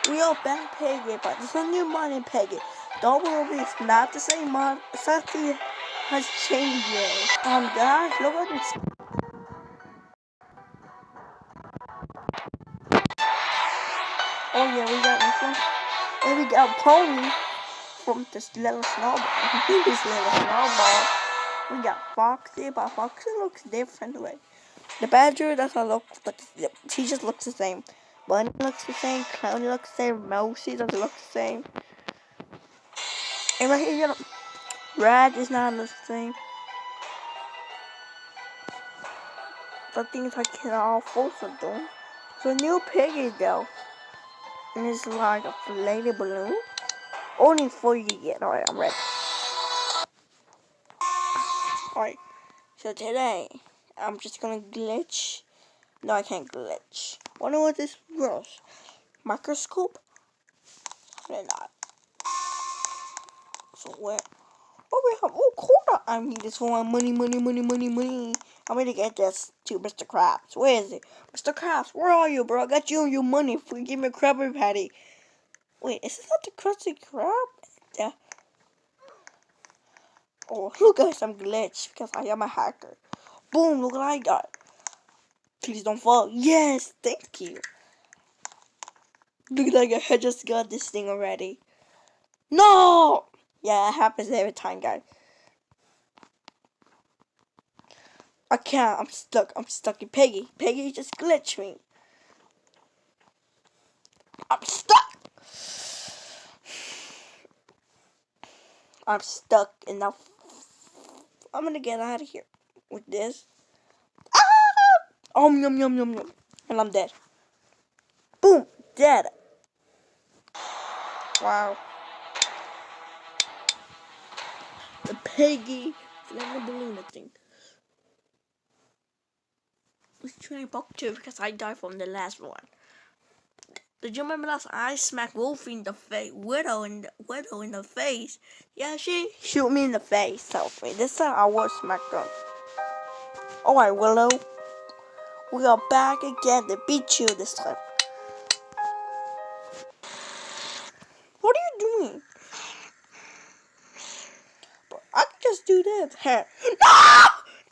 We are back Peggy, but there's a new mod in Peggy. Don't worry, it's not the same mod. Something has changed. Guys, look at this. Oh yeah, we got this one. And we got Pony from this little snowball. This little snowball. We got Foxy, but Foxy looks different. Way. The Badger doesn't look like, she just looks the same. Bunny looks the same, Clowny looks the same, Mousy doesn't look the same. And right here, you know, Rad is not the same. The things I can all force of them. So new Piggy though. And it's like a inflated balloon. Only 4 you get. Alright, I'm ready. Alright, so today I'm just gonna glitch. No, I can't glitch. Wonder what this was. Microscope? They're not. So where? Oh, we have quarter. I need this for my money. I'm gonna get this to Mr. Krabs. Where is it? Mr. Krabs, where are you, bro? I got you your money. Give me a Krabby Patty. Wait, is this not the Krusty Krab? Yeah. Oh, look guys, I'm glitched because I am a hacker. Boom, look what I got. Please don't fall. Yes, thank you. Look like I just got this thing already. No! Yeah, it happens every time, guys. I can't. I'm stuck. I'm stuck in Peggy. Peggy just glitched me. I'm stuck. I'm stuck enough. I'm gonna get out of here with this. Ah! Oh, yum. And I'm dead. Boom, dead. Wow. The Peggy flying balloon thing. Let's try book 2 because I died from the last one. Did you remember last I smacked Wolfie in the face, Widow in the face? Yeah, she shoot me in the face. So this time I will smack them. Alright, Willow. We are back again to beat you this time. What are you doing? I can just do this. Hey. No!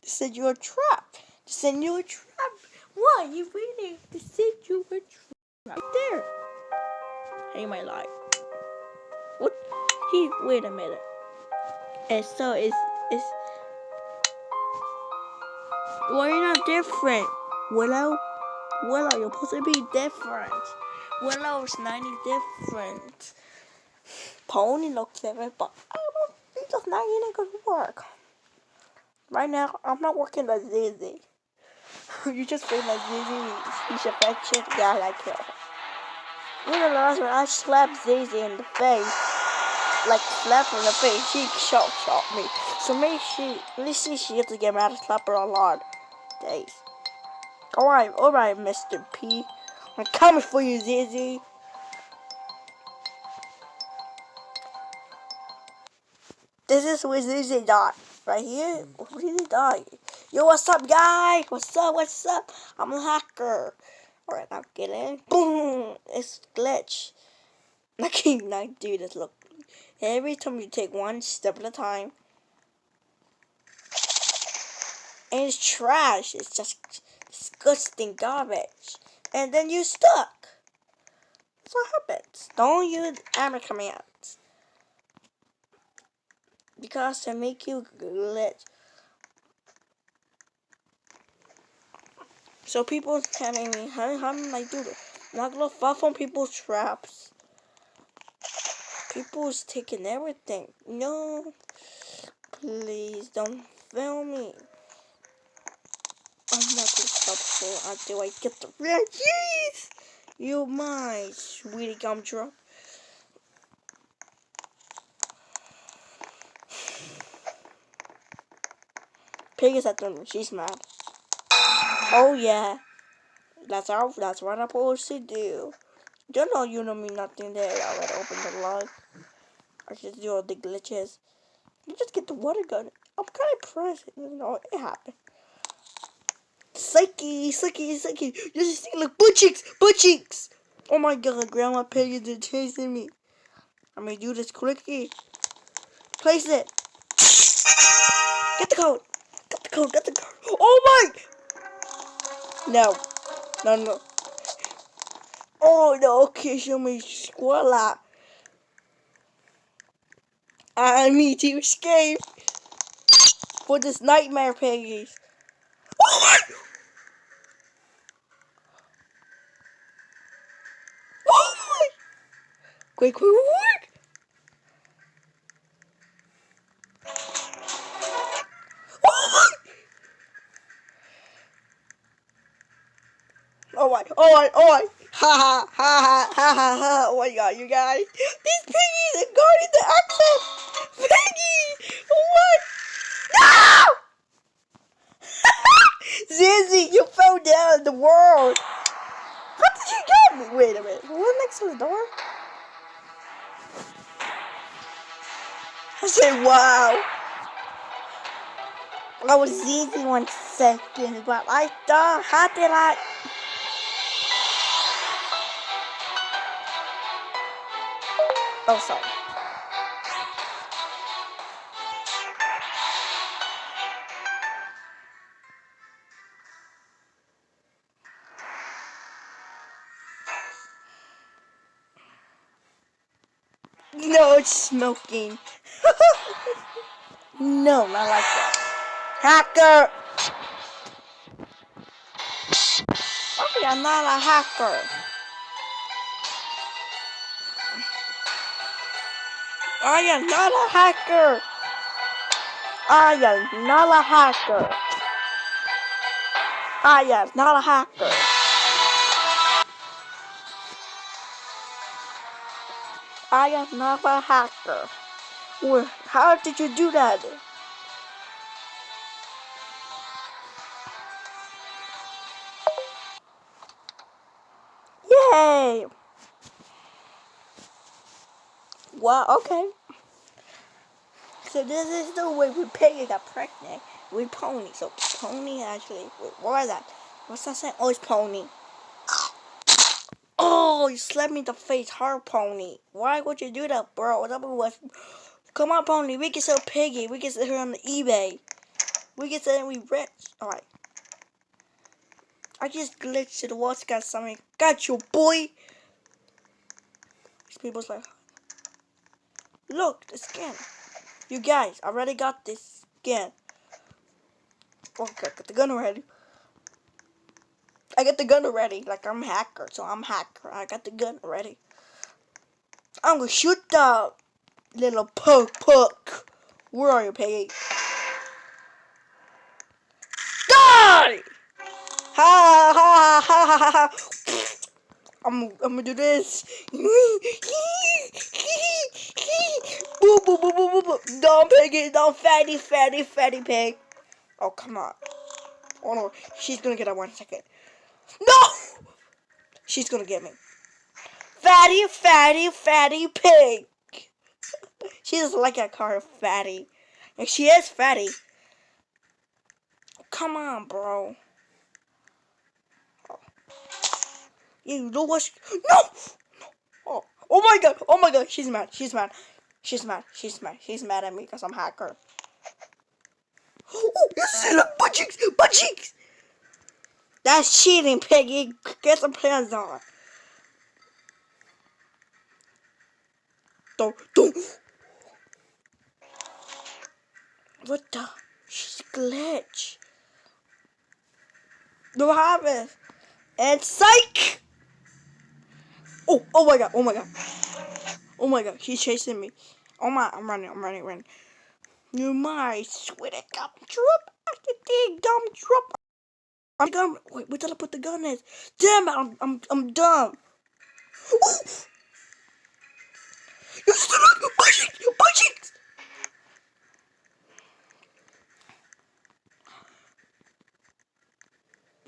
They said you're a trap. They said you're a trap. What? You really? They said you were a trap. Right there. Hey, my life. What? Wait a minute. And so it's why you're not different, Willow? Willow, you're supposed to be different. Willow's 90 different. Pony looks different, but I don't think that's not even gonna work. Right now, I'm not working as Zizi. You just feel like Zizi. You should fetch it. Yeah, I kill her. You know, last when I slapped Zizi in the face, like slapped her in the face, she shot me. So maybe she gets to get mad and slap her a lot. Days. Alright, Mr. P. I'm coming for you, Zizi. This is where Zizi died. Right here. Where did he die? Yo, what's up, guys? What's up? I'm a hacker. Alright, now get in. Boom! It's glitch. I can't do this. Look. Every time you take one step at a time. And it's trash. It's just disgusting garbage. And then you're stuck. That's what happens. Don't use armor commands. Because they make you glitch. So people telling me, how did I do this? I'm not gonna fall from people's traps. People's taking everything. No. Please don't film me. I'm not gonna stop until I get the red cheese. You my sweetie gumdrop. Pig is at them. She's mad. Oh yeah. That's what I'm supposed to do. Don't know you know me nothing there. I already opened the log. I just do all the glitches. You just get the water gun. I'm kind of impressed. You know, it happened. Psyche. You just see like butt cheeks. Oh my god, Grandma Piggy is chasing me. I'm gonna do this quickly. Place it. Get the code. Get the code. Get the code. Oh my! No. No, no. Oh no. Okay, show me Squirrel. I need to escape for this nightmare, Piggies. Oh my! Oh my! Quick, quick, quick! Oh my! Oh my! Oh my! Oh my! Ha ha ha ha ha ha ha! Oh my god, you guys! These piggies are guarding the access! Piggy! What? No! Zizzy, you fell down the world! How did you get me? Wait a minute. What next to the door? I said, wow. I was easy 1 second, but I thought, how did I? Oh, sorry. No, it's smoking. No, not like that. Hacker! Oh, I'm not a hacker. I am not a hacker. I am not a hacker. I am not a hacker. I am not a hacker. Well, how did you do that? Yay! Well, okay. So this is the way we Piggy got pregnant with Pony. So Pony actually, wait, what was that? What's that saying? Oh, it's Pony. Oh, you slapped me in the face hard, Pony. Why would you do that, bro? That was... Come on, Pony. We can sell Piggy. We can sell her on the eBay. We can sell her. We rich. Alright. I just glitched to the wall. Got something. Got you, boy. These people's like, look, the skin. You guys, I already got this skin. Okay, got the gun already. I got the gun already. Like, I'm a hacker, so I'm a hacker. I got the gun already. I'm gonna shoot the little puck. Where are you, Piggy? Die! Ha ha ha ha ha! I'm gonna do this. Boo boo boo boo boo boo. Don't Piggy, don't fatty pig. Oh come on. Oh no, she's gonna get that 1 second. No! She's gonna get me. Fatty pig. She doesn't like that car, fatty. And she is fatty. Come on, bro. Oh. You know what? No! Oh. Oh my god. Oh my god. She's mad. She's mad. She's mad. She's mad. She's mad at me because I'm a hacker. Oh, you see the butt cheeks. Butt cheeks. That's cheating, Piggy. Get some pants on. Don't. What the? She's glitch. No habit. And psych. Oh my god. Oh my god. Oh my god. She's chasing me. Oh my. I'm running. You might swear to gum drop. I can dig gum drop. I'm gun. Wait, where did I put the gun in? Damn it, I'm dumb. Ooh. You still look punching.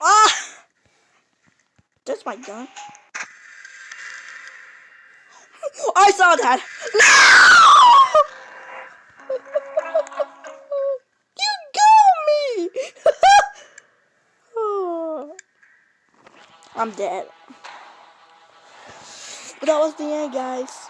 Ah! That's my gun. I saw that. No! You got me. Oh. I'm dead. But that was the end, guys.